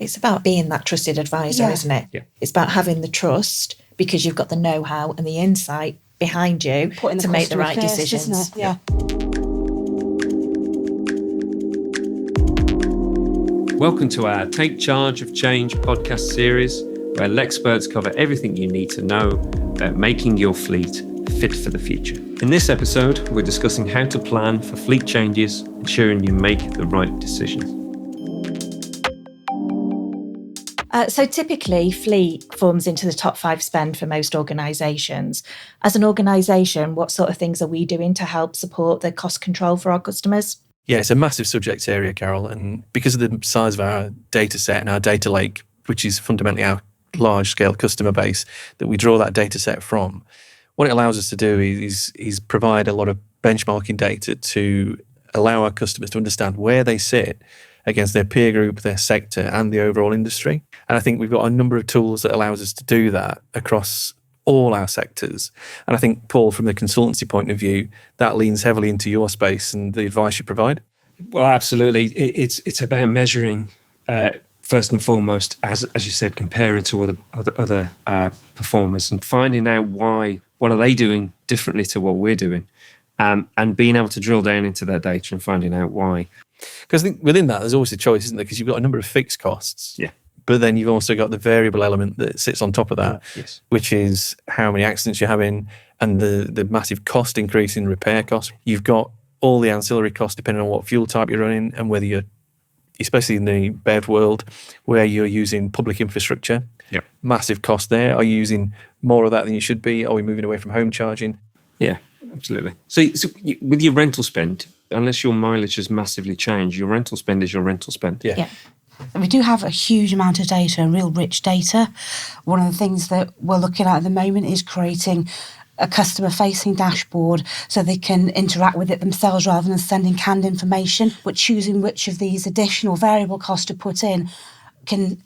It's about being that trusted advisor, isn't it? Yeah. It's about having the trust because you've got the know-how and the insight behind you to make the right decisions. Isn't it? Yeah. Welcome to our Take Charge of Change podcast series, where LEXperts cover everything you need to know about making your fleet fit for the future. In this episode, we're discussing how to plan for fleet changes, ensuring you make the right decisions. So typically, fleet forms into the top 5 spend for most organisations. As an organisation, what sort of things are we doing to help support the cost control for our customers? Yeah, it's a massive subject area, Carol. And because of the size of our data set and our data lake, which is fundamentally our large-scale customer base that we draw that data set from, what it allows us to do is provide a lot of benchmarking data to allow our customers to understand where they sit against their peer group, their sector, and the overall industry. And I think we've got a number of tools that allows us to do that across all our sectors. And I think, Paul, from the consultancy point of view, that leans heavily into your space and the advice you provide. Well, absolutely. It's about measuring, first and foremost, as you said, comparing to other performers and finding out what are they doing differently to what we're doing, and being able to drill down into that data and finding out why. Because I think within that, there's always a choice, isn't there? Because you've got a number of fixed costs. Yeah. But then you've also got the variable element that sits on top of that, yes, which is how many accidents you're having and the massive cost increase in repair costs. You've got all the ancillary costs depending on what fuel type you're running and whether you're, especially in the BEV world, where you're using public infrastructure. Yeah. Massive cost there. Are you using more of that than you should be? Are we moving away from home charging? Yeah, absolutely. So with your rental spend, unless your mileage has massively changed, your rental spend is your rental spend. Yeah. We do have a huge amount of data, real rich data. One of the things that we're looking at the moment is creating a customer-facing dashboard so they can interact with it themselves rather than sending canned information. But choosing which of these additional variable costs to put in can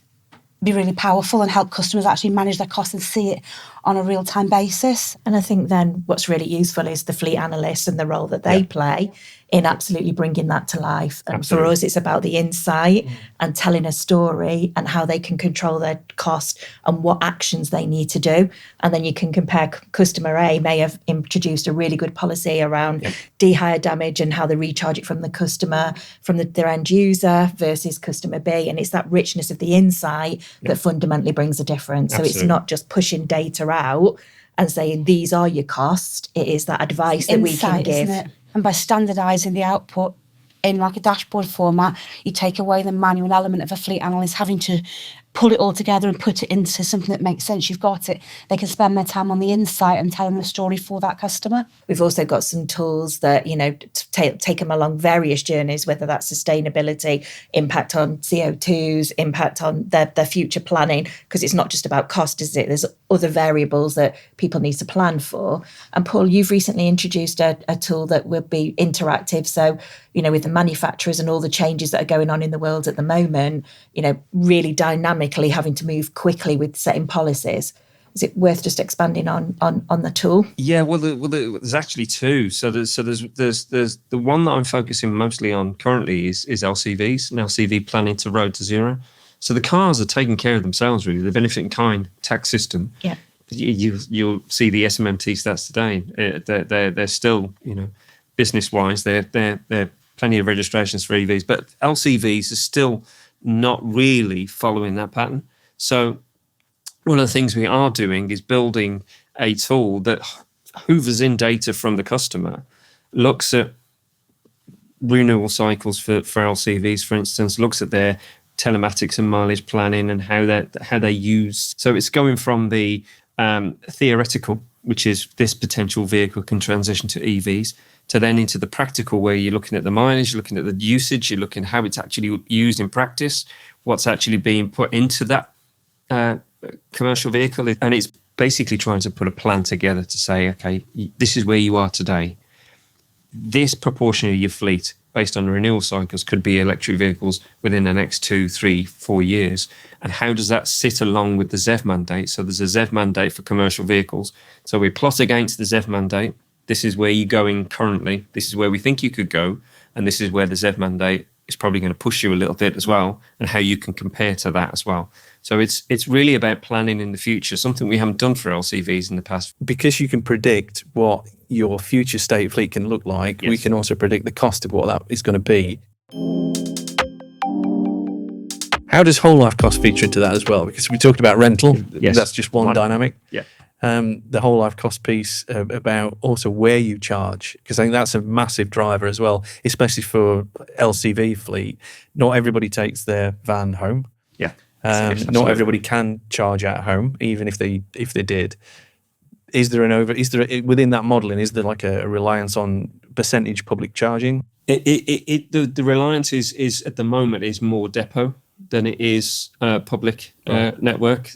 be really powerful and help customers actually manage their costs and see it on a real-time basis. And I think then what's really useful is the fleet analysts and the role that they play in absolutely bringing that to life. And for us, it's about the insight and telling a story and how they can control their cost and what actions they need to do. And then you can compare customer A may have introduced a really good policy around de-hire damage and how they recharge it from the customer, from their end user versus customer B. And it's that richness of the insight that fundamentally brings a difference. So it's not just pushing data out and saying these are your costs. It is that advice that we can give. Isn't it? And by standardising the output in like a dashboard format, you take away the manual element of a fleet analyst having to pull it all together and put it into something that makes sense. You've got it. They can spend their time on the insight and telling the story for that customer. We've also got some tools that, take them along various journeys, whether that's sustainability, impact on CO2s, impact on their future planning, because it's not just about cost, is it? There's other variables that people need to plan for. And Paul, you've recently introduced a tool that will be interactive. So, with the manufacturers and all the changes that are going on in the world at the moment, really dynamically having to move quickly with setting policies. Is it worth just expanding on the tool? Yeah, well, there's actually two. So there's the one that I'm focusing mostly on currently is LCVs and LCV planning to road to zero. So the cars are taking care of themselves, really. The benefit in kind tax system. Yeah. You'll see the SMMT stats today. They're still, business-wise, they're plenty of registrations for EVs, but LCVs are still not really following that pattern. So one of the things we are doing is building a tool that hoovers in data from the customer, looks at renewal cycles for LCVs, for instance, looks at their telematics and mileage planning and how they use. So it's going from the theoretical, which is this potential vehicle can transition to EVs, to then into the practical, where you're looking at the mileage, you're looking at the usage, you're looking at how it's actually used in practice, what's actually being put into that commercial vehicle. And it's basically trying to put a plan together to say, okay, this is where you are today. This proportion of your fleet, based on renewal cycles, could be electric vehicles within the next 2, 3, 4 years. And how does that sit along with the ZEV mandate? So there's a ZEV mandate for commercial vehicles. So we plot against the ZEV mandate. This is where you're going currently. This is where we think you could go. And this is where the ZEV mandate is probably going to push you a little bit as well, and how you can compare to that as well. So it's really about planning in the future, something we haven't done for LCVs in the past. Because you can predict what your future state fleet can look like, we can also predict the cost of what that is going to be. How does whole life cost feature into that as well? Because we talked about rental, that's just one dynamic. Yeah. The whole life cost piece about also where you charge, because I think that's a massive driver as well, especially for LCV fleet. Not everybody takes their van home. Yeah. Not everybody can charge at home, even if they did. Is there within that modelling? Is there like a reliance on percentage public charging? The reliance is at the moment is more depot than it is public network.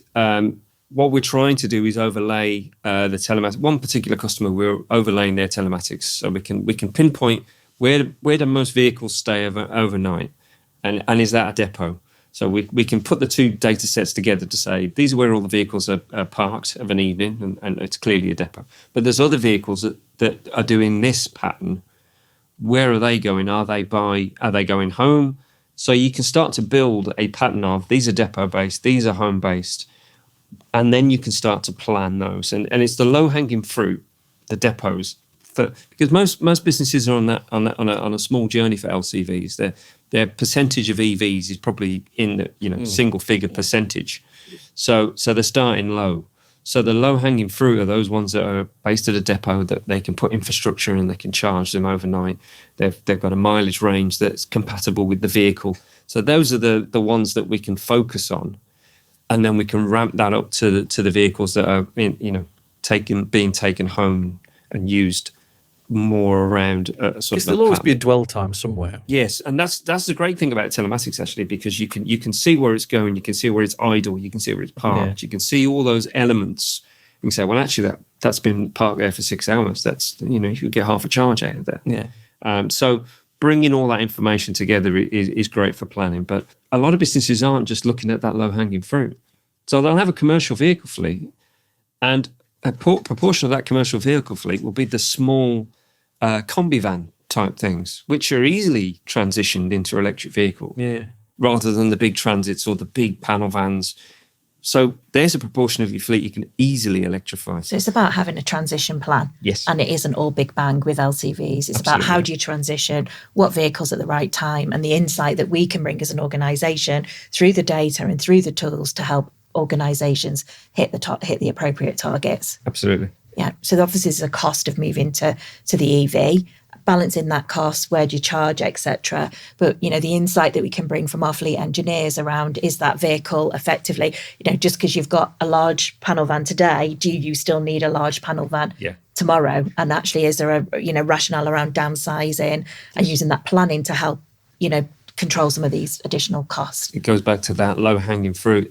What we're trying to do is overlay the telematics. One particular customer, we're overlaying their telematics, so we can pinpoint where the most vehicles stay overnight, and is that a depot? So we can put the two data sets together to say, these are where all the vehicles are parked of an evening, and it's clearly a depot. But there's other vehicles that are doing this pattern. Where are they going? Are they going home? So you can start to build a pattern of, these are depot-based, these are home-based, and then you can start to plan those. And it's the low-hanging fruit, the depots. Because most businesses are on a small journey for LCVs. Their percentage of EVs is probably in the single figure percentage. So they're starting low. So the low hanging fruit are those ones that are based at a depot that they can put infrastructure in, they can charge them overnight. They've got a mileage range that's compatible with the vehicle. So those are the ones that we can focus on, and then we can ramp that up to the vehicles that are being taken home and used more around because there'll always be a dwell time somewhere. Yes, and that's the great thing about telematics actually, because you can see where it's going, you can see where it's idle, you can see where it's parked, you can see all those elements. You can say, well, actually that's been parked there for 6 hours. That's you could get half a charge out of that. Yeah. So bringing all that information together is great for planning, but a lot of businesses aren't just looking at that low hanging fruit. So they'll have a commercial vehicle fleet, and a proportion of that commercial vehicle fleet will be the small combi van type things, which are easily transitioned into electric vehicle, rather than the big transits or the big panel vans. So there's a proportion of your fleet you can easily electrify. So it's about having a transition plan. Yes. And it isn't all big bang with LCVs. It's about how do you transition, what vehicles at the right time, and the insight that we can bring as an organisation through the data and through the tools to help organisations hit the appropriate targets. Absolutely. Yeah. So obviously there's a cost of moving to the EV, balancing that cost, where do you charge, etc. But the insight that we can bring from our fleet engineers around, is that vehicle effectively, just because you've got a large panel van today, do you still need a large panel van tomorrow? And actually, is there a rationale around downsizing and using that planning to help control some of these additional costs? It goes back to that low hanging fruit.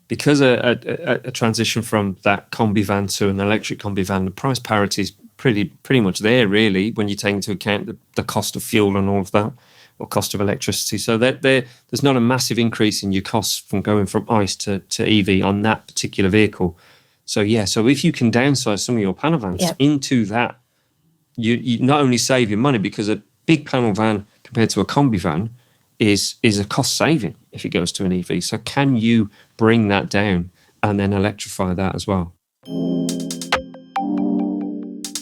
Because a transition from that combi van to an electric combi van, the price parity is pretty much there, really, when you take into account the cost of fuel and all of that, or cost of electricity. So there's not a massive increase in your costs from going from ICE to EV on that particular vehicle. So if you can downsize some of your panel vans into that, you not only save your money, because a big panel van compared to a combi van is a cost saving if it goes to an EV. So can you bring that down and then electrify that as well?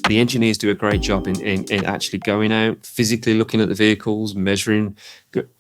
The engineers do a great job in actually going out, physically looking at the vehicles, measuring,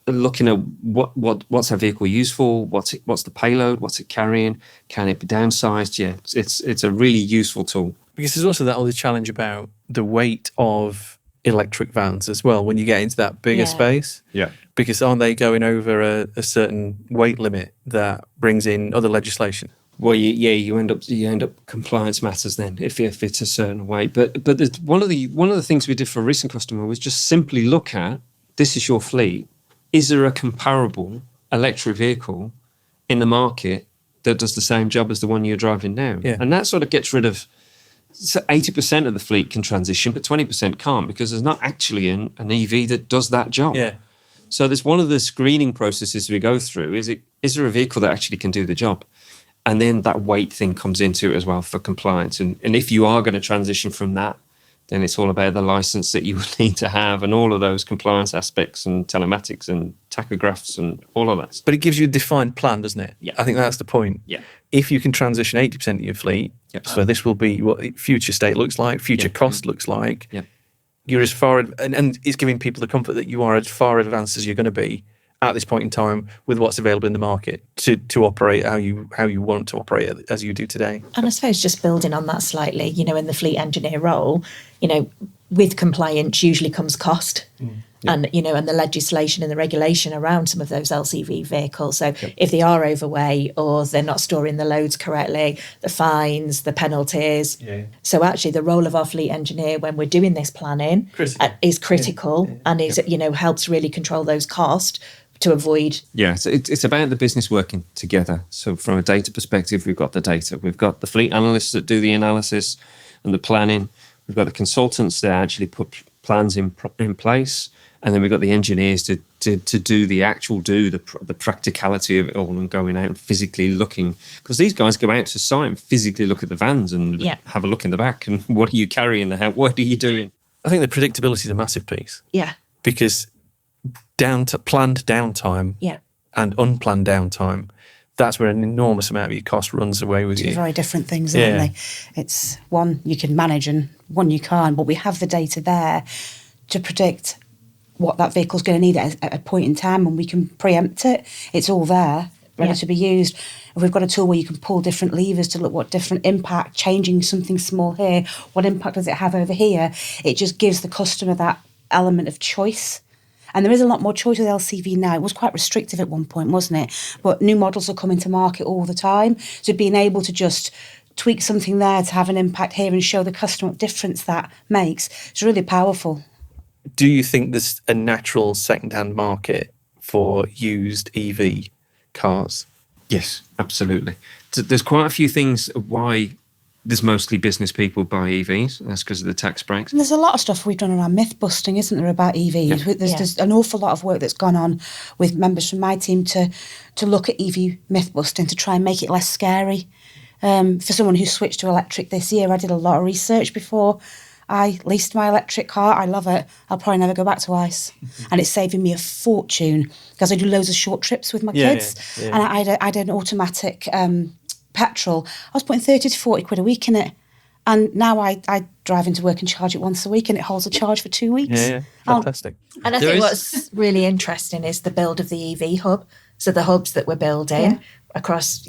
looking at what's our vehicle used for, what's the payload, what's it carrying, can it be downsized? Yeah, it's a really useful tool. Because there's also that other challenge about the weight of electric vans as well when you get into that bigger space. Yeah. Because aren't they going over a certain weight limit that brings in other legislation? Well, you end up compliance matters then if it's a certain weight. But there's one of the things we did for a recent customer was just simply look at, this is your fleet. Is there a comparable electric vehicle in the market that does the same job as the one you're driving now? Yeah. And that sort of gets rid of, so 80% of the fleet can transition, but 20% can't, because there's not actually an EV that does that job. Yeah. So there's one of the screening processes we go through. Is there a vehicle that actually can do the job? And then that weight thing comes into it as well for compliance. And if you are going to transition from that then it's all about the license that you would need to have and all of those compliance aspects and telematics and tachographs and all of that. But it gives you a defined plan, doesn't it? Yeah. I think that's the point. Yeah. If you can transition 80% of your fleet, so this will be what future state looks like, future cost looks like, you're as far, and it's giving people the comfort that you are as far advanced as you're going to be at this point in time with what's available in the market to operate how you want to operate it as you do today. And I suppose just building on that slightly, in the fleet engineer role, with compliance usually comes cost. And, and the legislation and the regulation around some of those LCV vehicles. So if they are overweight or they're not storing the loads correctly, the fines, the penalties. Yeah. So actually the role of our fleet engineer when we're doing this planning is critical and is, helps really control those costs to avoid. Yeah, so it's about the business working together. So from a data perspective, we've got the data. We've got the fleet analysts that do the analysis and the planning. We've got the consultants that actually put plans in place. And then we've got the engineers to do the practicality of it all and going out and physically looking. Because these guys go out to site and physically look at the vans and have a look in the back and what are you carrying, what are you doing? I think the predictability is a massive piece. Yeah. Because planned downtime and unplanned downtime, that's where an enormous amount of your cost runs away with you. Two very different things, aren't they? It's one you can manage and one you can't, but we have the data there to predict what that vehicle's going to need at a point in time, and we can preempt it. It's all there, ready to be used. If we've got a tool where you can pull different levers to look what different impact, changing something small here, what impact does it have over here? It just gives the customer that element of choice. And there is a lot more choice with LCV now. It was quite restrictive at one point, wasn't it? But new models are coming to market all the time. So being able to just tweak something there to have an impact here and show the customer what difference that makes, it's really powerful. Do you think there's a natural second-hand market for used EV cars? Yes, absolutely. So there's quite a few things why there's mostly business people buy EVs. That's because of the tax breaks. And there's a lot of stuff we've done around myth busting, isn't there, about EVs? Yeah. There's an awful lot of work that's gone on with members from my team to look at EV myth busting to try and make it less scary. For someone who switched to electric this year, I did a lot of research before I leased my electric car. I love it. I'll probably never go back to ICE. And it's saving me a fortune because I do loads of short trips with my kids. Yeah. And I had an automatic petrol. I was putting 30 to 40 quid a week in it. And now I drive into work and charge it once a week and it holds a charge for 2 weeks. Yeah, fantastic. And I think what's really interesting is the build of the EV hub. So the hubs that we're building across,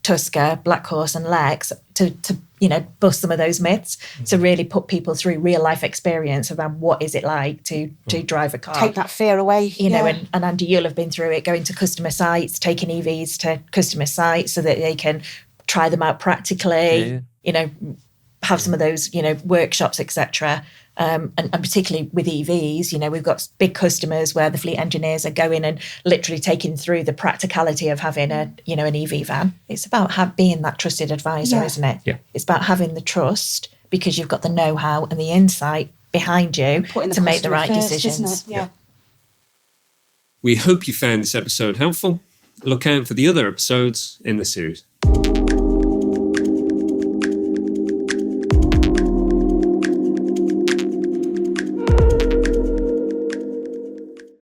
Tusker, Black Horse and Lex to bust some of those myths. So really put people through real life experience around what is it like to drive a car. Take that fear away. And Andy, you'll have been through it, going to customer sites, taking EVs to customer sites so that they can try them out practically, have some of those, workshops, etc. And particularly with EVs, we've got big customers where the fleet engineers are going and literally taking through the practicality of having an EV van. It's about being that trusted advisor, isn't it? Yeah. It's about having the trust because you've got the know-how and the insight behind you to make the right decisions. Yeah. We hope you found this episode helpful. Look out for the other episodes in the series.